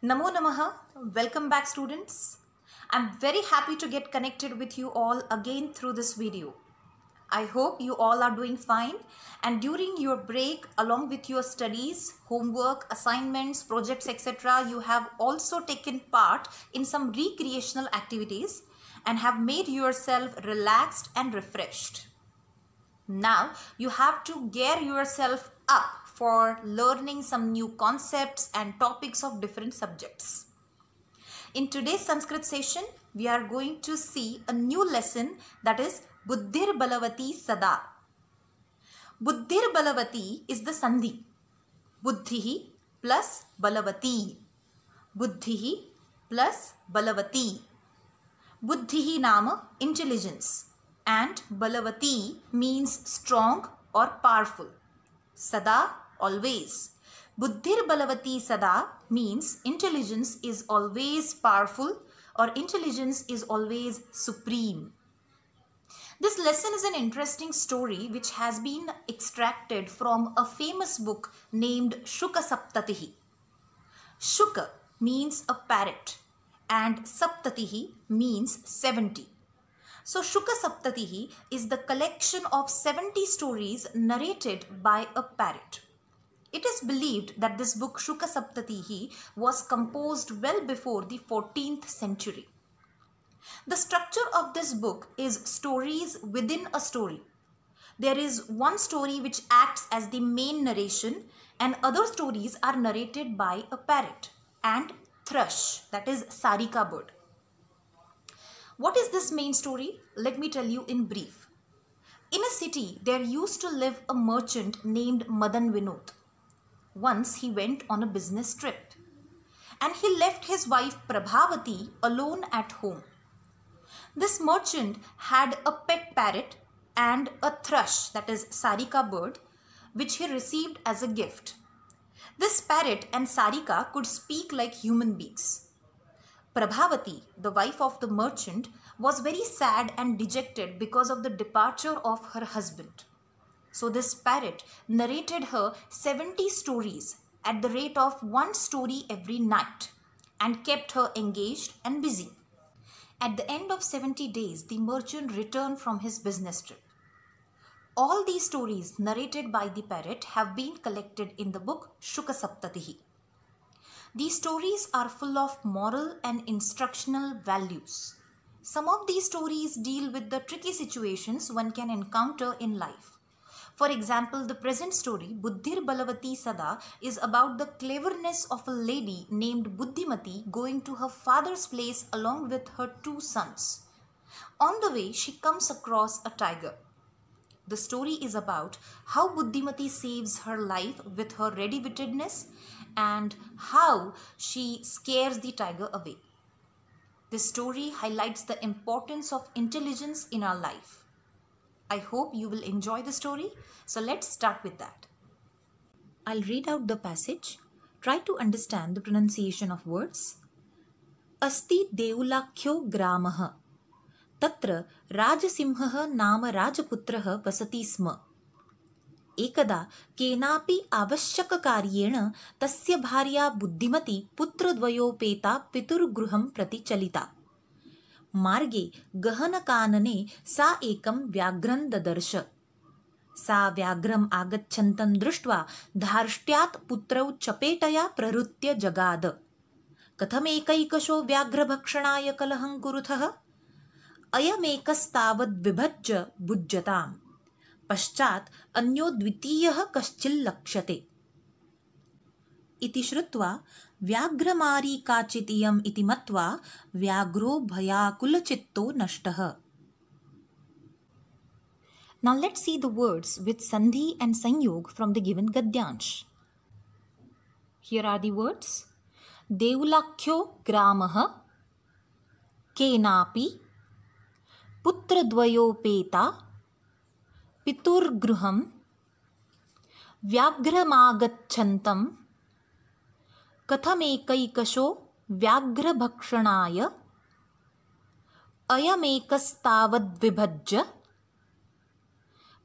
Namo Namaha. Welcome back, students. I'm very happy to get connected with you all again through this video. I hope you all are doing fine, and during your break, along with your studies, homework, assignments, projects, etc., you have also taken part in some recreational activities and have made yourself relaxed and refreshed. Now you have to gear yourself up for learning some new concepts and topics of different subjects. In today's Sanskrit session, we are going to see a new lesson, that is Buddhir Balavati Sada. Buddhir Balavati is the Sandhi. Buddhihi plus Balavati. Buddhihi plus Balavati. Buddhihi nama intelligence, and Balavati means strong or powerful. Sada, always. Buddhir Balavati Sada means intelligence is always powerful, or intelligence is always supreme. This lesson is an interesting story which has been extracted from a famous book named Shuka Saptatihi. Shuka means a parrot and Saptatihi means 70. So Shuka Saptatihi is the collection of 70 stories narrated by a parrot. It is believed that this book Shuka Saptatihi was composed well before the 14th century. The structure of this book is stories within a story. There is one story which acts as the main narration, and other stories are narrated by a parrot and thrush, that is Sarika bird. What is this main story? Let me tell you in brief. In a city, there used to live a merchant named Madan Vinod. Once he went on a business trip, and he left his wife Prabhavati alone at home. This merchant had a pet parrot and a thrush, that is Sarika bird, which he received as a gift. This parrot and Sarika could speak like human beings. Prabhavati, the wife of the merchant, was very sad and dejected because of the departure of her husband. So this parrot narrated her 70 stories at the rate of one story every night and kept her engaged and busy. At the end of 70 days, the merchant returned from his business trip. All these stories narrated by the parrot have been collected in the book Shuka Saptatihi. These stories are full of moral and instructional values. Some of these stories deal with the tricky situations one can encounter in life. For example, the present story, Buddhir Balavati Sada, is about the cleverness of a lady named Buddhimati going to her father's place along with her two sons. On the way, she comes across a tiger. The story is about how Buddhimati saves her life with her ready-wittedness and how she scares the tiger away. This story highlights the importance of intelligence in our life. I hope you will enjoy the story. So let's start with that. I'll read out the passage. Try to understand the pronunciation of words. Asti Deulakyo Gramaha. Tatra Rajasimhaha Nama Rajaputraha Vasati Sma. एकदा केनापि आवश्यककार्येण तस्य भार्या बुद्धिमती पुत्रद्वयोपेता पितुर्गृहं प्रति चलिता. मार्गे गहनकानने सा एकं व्याघ्रं ददर्श. सा व्याघ्रम् आगच्छन्तं दृष्ट्वा धार्ष्ट्यात् पुत्रौ चपेटया प्रहृत्य जगाद. कथमेकैकशो व्याघ्रभक्षणाय कलहं कुरुथः? अयमेकस्तावद्विभज्य भुज्यताम्. पश्चात् अन्यो द्वितीयः कश्चिल्लक्ष्यते. इति श्रुत्वा व्याघ्रमारीकाचितियम् इति मत्वा व्याघ्रो भयाकुलचित्तो नष्टः. Now let's see the words with Sandhi and Sanyog from the given Gadyansh. Here are the words. Deulakyo Gramaha Kenapi Putradvayopeta Piturgruham Vyaghramagachantam Kathamekaikasho Vyagrabhakshanaya Ayamekastavad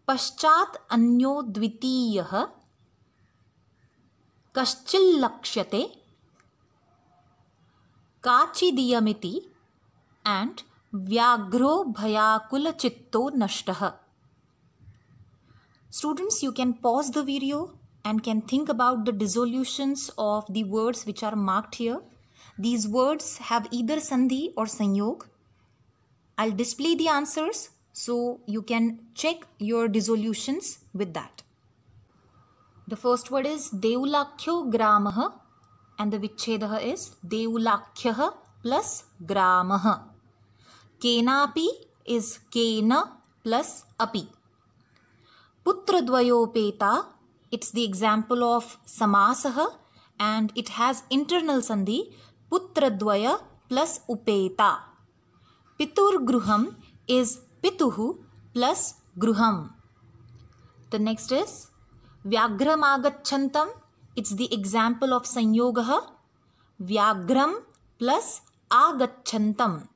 Paschat Anyo Dvitiyah Kaschillakshate काचिदीयमिति and vyagro bhayakulachitto nashtah. Students, you can pause the video and can think about the dissolutions of the words which are marked here. These words have either sandhi or sanyog. I'll display the answers so you can check your dissolutions with that. The first word is Deulakhyo Gramah and the Vichchedah is Deulakhyah plus Gramah. Kenapi is Kena plus Api. Putradvayopeta, it's the example of Samasah and it has internal sandhi Putradvaya plus Upeta. Pitur Gruham is Pituhu plus Gruham. The next is Vyagram Agachantam. It's the example of Sanyogaha. Vyagram plus Agachantam.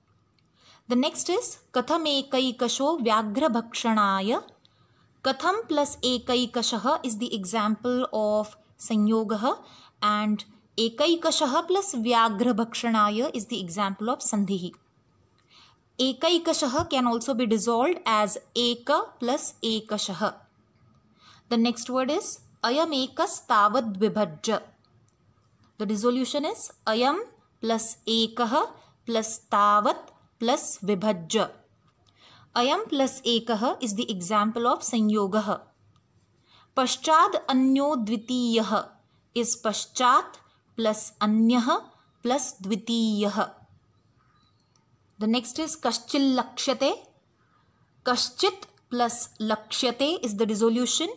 The next is Katham Ekaikasho Vyagra Bhakshanaya. Katham plus Ekaikashaha is the example of Sanyogaha and Ekaikashaha plus Vyagra Bhakshanaya is the example of Sandhihi. Ekaikashaha can also be dissolved as Eka plus Ekashaha. The next word is Ayam Ekas Tavad Vibhajya. The dissolution is Ayam plus Ekaha plus Tavat plus Vibhajya. Ayam plus Ekaha is the example of Sanyogaha. Paschad Anyo Dvitiyaha is Paschat plus Anyaha plus Dvitiyaha. The next is Kaschil Lakshate. Kaschit plus Lakshyate is the dissolution.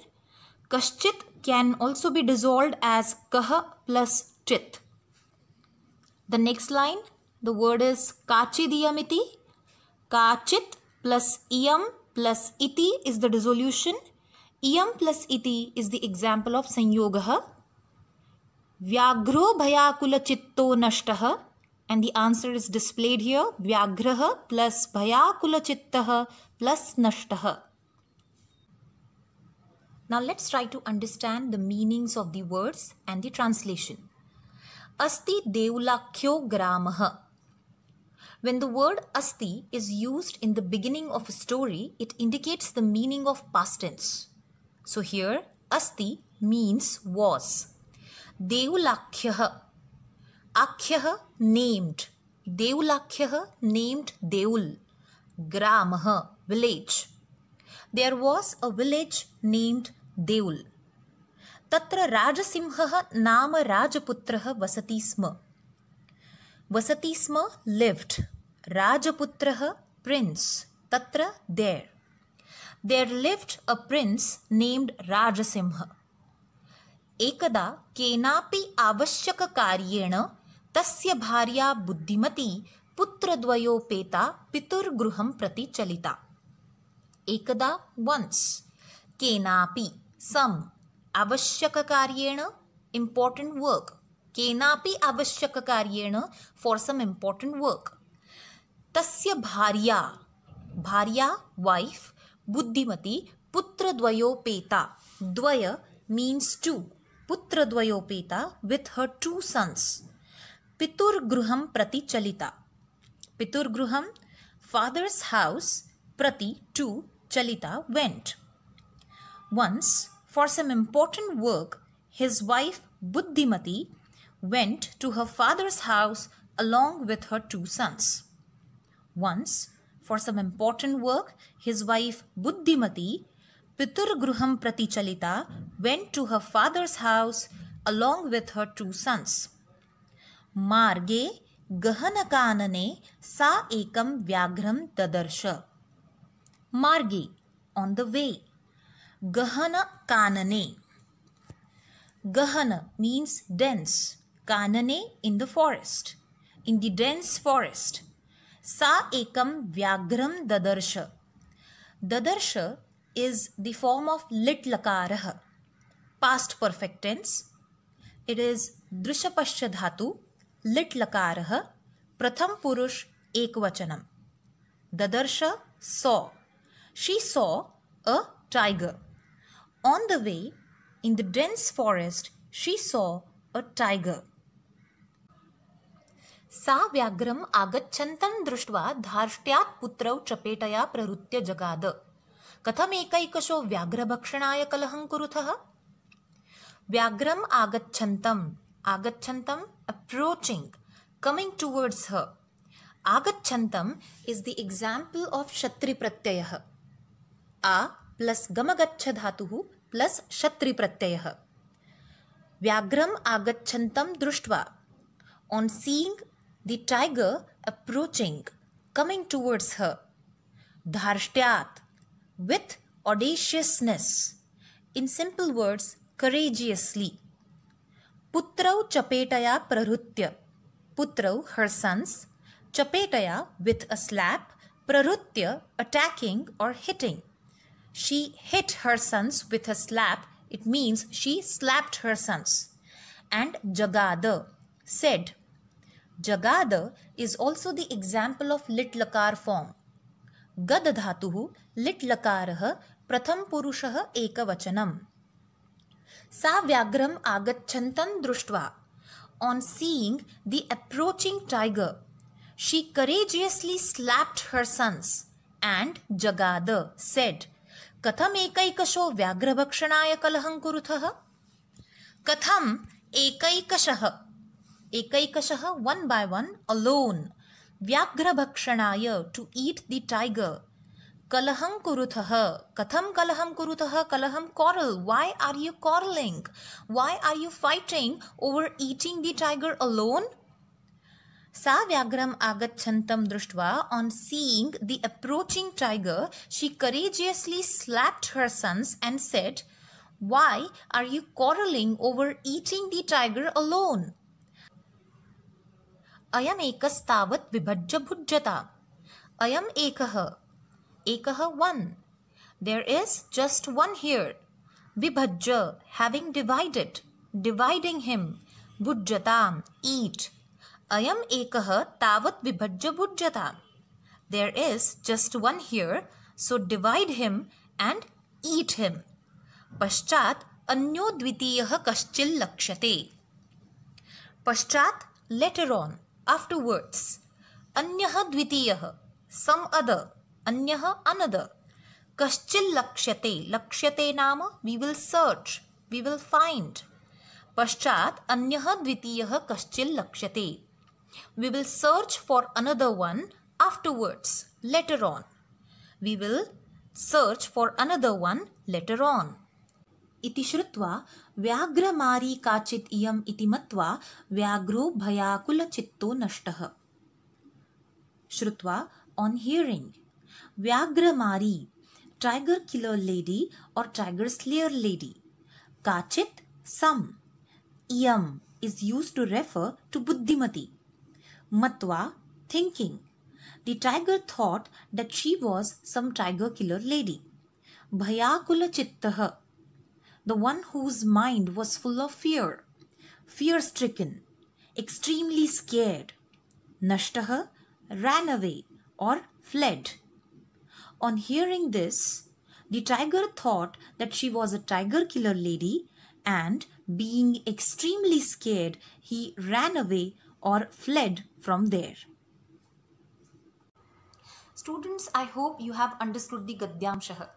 Kaschit can also be dissolved as Kaha plus Chit. The next line, the word is Kachidiyamiti. Kachit plus Iyam plus Iti is the dissolution. Iyam plus Iti is the example of Sanyogaha. Vyagro Bhayakula Chitto Nashtaha. And the answer is displayed here. Vyagraha plus Bhayakula Chittaha plus Nashtaha. Now let's try to understand the meanings of the words and the translation. Asti Deulakhyo Gramaha. When the word asti is used in the beginning of a story, it indicates the meaning of past tense. So here, asti means was. Deulakhyah. Akhyah named. Deulakhyah named Deul. Gramaha village. There was a village named Deul. Tatra Rajasimha Nama Rajaputraha Vasati Sma. Vasati Sma lived. Rajaputraha prince. Tatra there. There lived a prince named Rajasimha. Ekada kenapi avashyaka karyena tasya bharya buddhimati putradvayopeta piturgruham prati chalita. Ekada once. Kenapi some. Avashyaka karyena important work. Kenapi avashyaka karyena for some important work. Tasya bharya. Bharya wife. Buddhimati putradvayopeta. Dvaya means two. Putradvayopeta with her two sons. Piturgruham prati chalita. Piturgruham father's house. Prati to Chalita went. Once, for some important work, his wife Buddhimati went to her father's house along with her two sons. Once, for some important work, his wife Buddhimati Piturgruham Prati Chalita went to her father's house along with her two sons. Marge Gahanakanane Sa Ekam Vyagram Dadarsha. Margi, on the way. Gahana Kanane. Gahana means dense. Kanane in the forest. In the dense forest. Sa Ekam Vyagram Dadarsha. Dadarsha is the form of lit lakaraha. Past perfect tense. It is Drishapashya Dhatu, lit lakaraha, Pratham Purush Ekvachanam. Dadarsha saw. She saw a tiger. On the way, in the dense forest, she saw a tiger. सा व्याघ्रम् आगच्छन्तं दृष्ट्वा धार्ष्ट्यात् पुत्रौ चपेटया प्रहृत्य जगाद। कथमेकैकशो व्याघ्रभक्षणाय कलहं कुरुतः? व्याघ्रम् आगच्छन्तम्, आगच्छन्तम् approaching, coming towards her. Agachantam is the example of Shatri Pratyayah. A plus Gamagaccha dhatuhu plus Shatri Pratyayah. Vyagram Agachantam Drushtva. On seeing the tiger approaching, coming towards her. Dharshtyat, with audaciousness. In simple words, courageously. Putrau Chapetaya Prarutya. Putrau, her sons. Chapetaya, with a slap. Prarutya, attacking or hitting. She hit her sons with a slap. It means she slapped her sons. And Jagada, said. Jagada is also the example of lit lakar form. Gad dhatuhu lit lakarah pratham purushah ekavachanam. Sa vyagram agachantam drushtva. On seeing the approaching tiger, she courageously slapped her sons and Jagada said, Katham ekaikasho vyagrabhakshanaya kalaham kurutah? Katham ekaikashah. Ekaikashah, one by one, alone. Vyagrabhakshanaya, to eat the tiger. Kalaham kurutah. Katham kalaham kurutah? Kalaham, quarrel. Why are you quarreling? Why are you fighting over eating the tiger alone? Sa vyagram agachantam drushtva. On seeing the approaching tiger, she courageously slapped her sons and said, Why are you quarreling over eating the tiger alone? Ayam ekastavat vibhajya bhujjata. Ayam ekaha. Ekaha, one. There is just one here. Vibhajya, having divided, dividing him. Bhujjata, eat. Ayam ekaha tavat vibhajya bhujjata. There is just one here, so divide him and eat him. Paschat anyo dvitiyah kaschil lakshate. Paschat, later on, afterwards. Anyaha dvitiyah, some other. Anyaha, another. Kaschil lakshate. Lakshate nama, we will search, we will find. Paschat anyaha dvitiyah kaschil lakshate. We will search for another one afterwards, later on. We will search for another one later on. Iti shrutva vyagramari kachit iyam iti matva vyagro bhayakula chitto nashtah. Shrutva, on hearing. Vyagramari, tiger killer lady or tiger slayer lady. Kachit, some. Iyam is used to refer to Buddhimati. Matva, thinking. The tiger thought that she was some tiger killer lady. Bhayakula chittaha, the one whose mind was full of fear, fear-stricken, extremely scared. Nashtaha, ran away or fled. On hearing this, the tiger thought that she was a tiger killer lady, and being extremely scared, he ran away or fled from there. Students, I hope you have understood the Gadyamshaha.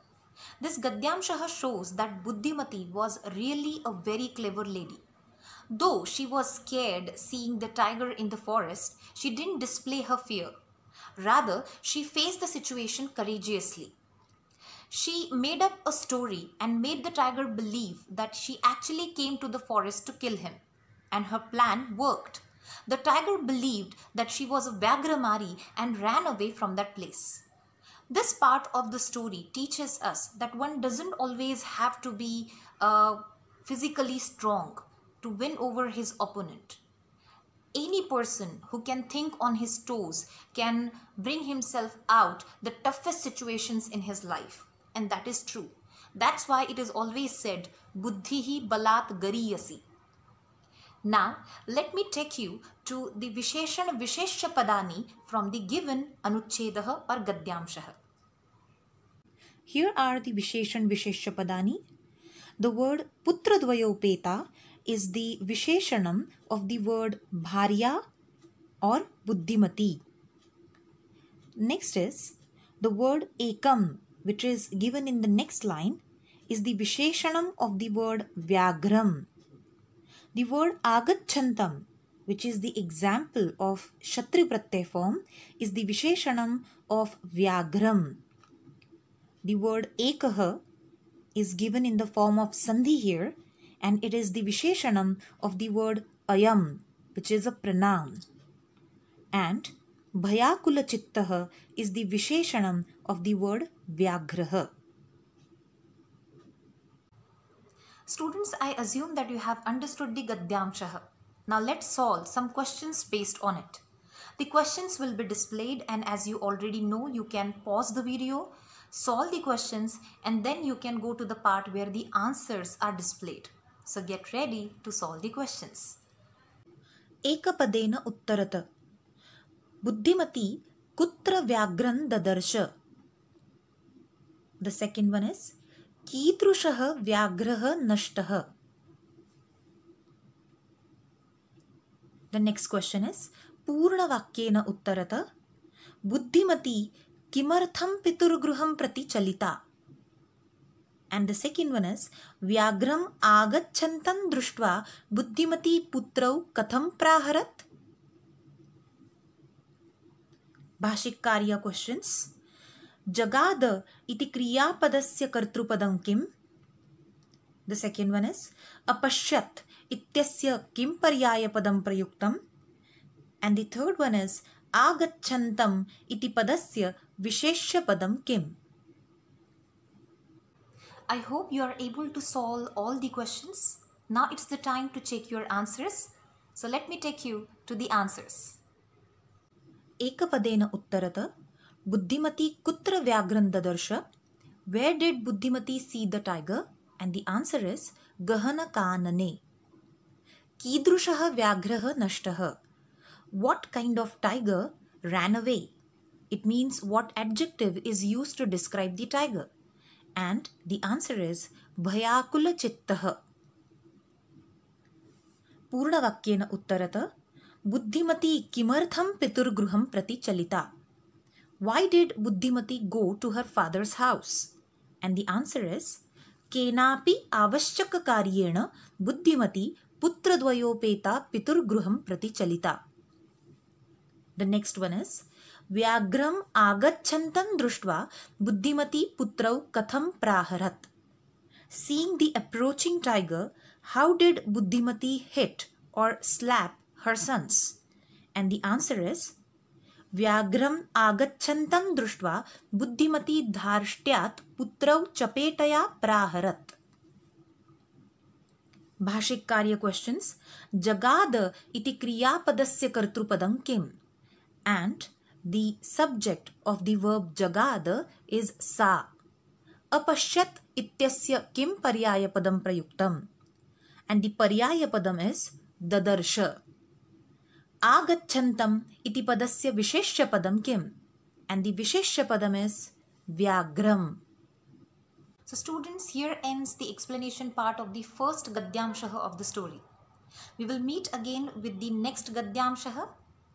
This Gadyamshaha shows that Buddhimati was really a very clever lady. Though she was scared seeing the tiger in the forest, she didn't display her fear. Rather, she faced the situation courageously. She made up a story and made the tiger believe that she actually came to the forest to kill him. And her plan worked. The tiger believed that she was a Vyagramari and ran away from that place. This part of the story teaches us that one doesn't always have to be physically strong to win over his opponent. Any person who can think on his toes can bring himself out the toughest situations in his life. And that is true. That's why it is always said, Buddhihi balat gariyasi. Now, let me take you to the Visheshana Visheshya Padani from the given Anuchedaha or Gadyamshaha. Here are the Visheshan Visheshya Padani. The word Putradvayopeta is the Visheshanam of the word Bharya or buddhimati. Next is the word ekam, which is given in the next line, is the visheshanam of the word vyagram. The word agachantam, which is the example of Shatri Pratyay form, is the visheshanam of vyagram. The word ekaha is given in the form of sandhi here, and it is the visheshanam of the word ayam, which is a pronoun. And bhayakula chittaha is the visheshanam of the word vyagraha. Students, I assume that you have understood the Gadyamshaha. Now let's solve some questions based on it. The questions will be displayed, and as you already know, you can pause the video, solve the questions, and then you can go to the part where the answers are displayed. So get ready to solve the questions. Ekapadena uttarata. Buddhimati kutra vyagran dadarsha. The second one is कीदृशः व्याघ्रः नष्टः. The next question is पूर्णवाक्येन उत्तरत. Buddhimati किमर्थं पितृगृहं प्रति चलिता. And the second one is व्याघ्रम् आगच्छन्तं दृष्ट्वा बुद्धिमती पुत्रौ कथं प्राहरत्. भाषिक कार्य questions. जगाद इति क्रियापदस्य कर्तृपदं किम्. The second one is अपश्यत् इत्यस्य किं पर्यायपदं प्रयुक्तम्. And the third one is आगच्छन्तं इति पदस्य विशेष्यपदं किम्. I hope you are able to solve all the questions. Now it's the time to check your answers. So let me take you to the answers. एकपदेन उत्तरत. Buddhimati kutra vyagran dadarsha. Where did Buddhimati see the tiger? And the answer is Gahana Kanane. Kidrushaha vyagraha nashtaha. What kind of tiger ran away? It means what adjective is used to describe the tiger? And the answer is Bhayakula chittaha. Purnavakyena uttarata. Buddhimati kimartham piturgruham prati chalita. Why did Buddhimati go to her father's house? And the answer is Kenapi avashyaka karyena Buddhimati putradvayopeta piturgruham prati chalita. The next one is Vyagram agachantam drushtva Buddhimati putrau katham praharat. Seeing the approaching tiger, how did Buddhimati hit or slap her sons? And the answer is Vyagram agachantam drushtva Buddhimati dharshtyat putrau chapetaya praharat. Bhashik karya questions. Jagad iti kriyapadasya kartrupadam kim. And the subject of the verb jagad is sa. Apashyat ityasya kim paryayapadam prayuktam. And the paryayapadam is dadarsha. Agachantam iti padasya visheshya padam kim. And the visheshya padam is vyagram. So students, here ends the explanation part of the first Gadyamshaha of the story. We will meet again with the next Gadyamshaha.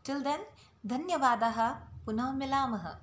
Till then, Dhanyavadaha, Punah Milamaha.